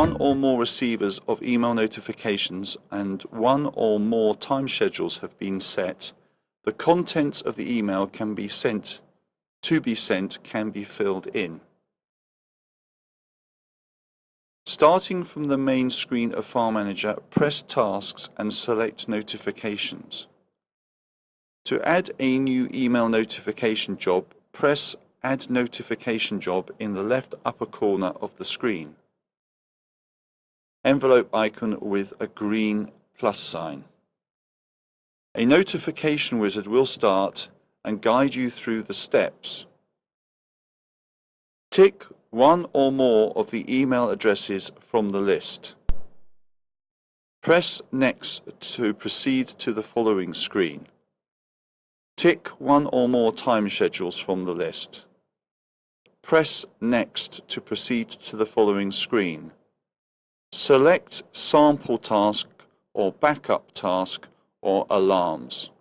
one or more receivers of email notifications and one or more time schedules have been set, the contents of the email can be filled in. Starting from the main screen of FarmManager, press Tasks and select Notifications. To add a new email notification job, press Add Notification Job in the left upper corner of the screen. Envelope icon with a green plus sign. A notification wizard will start and guide you through the steps. Tick one or more of the email addresses from the list. Press Next to proceed to the following screen. Tick one or more time schedules from the list. Press Next to proceed to the following screen. Select Sample Task or Backup Task or Alarms.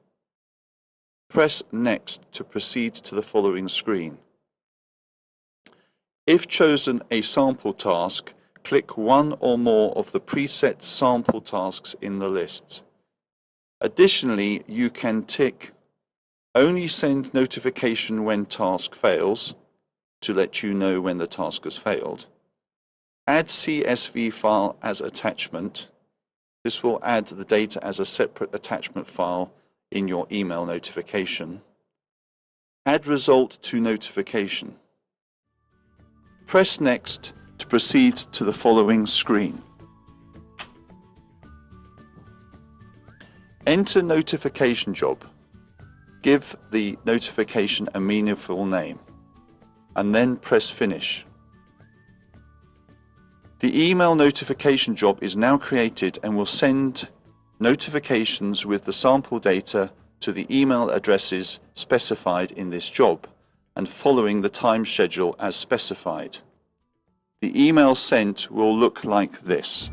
Press Next to proceed to the following screen. If chosen a sample task, click one or more of the preset sample tasks in the list. Additionally, you can tick Only send notification when task fails to let you know when the task has failed. Add CSV file as attachment. This will add the data as a separate attachment file in your email notification. Add result to notification. Press Next to proceed to the following screen. Enter notification job. Give the notification a meaningful name, and then press Finish. The email notification job is now created and will send notifications with the sample data to the email addresses specified in this job and following the time schedule as specified. The email sent will look like this.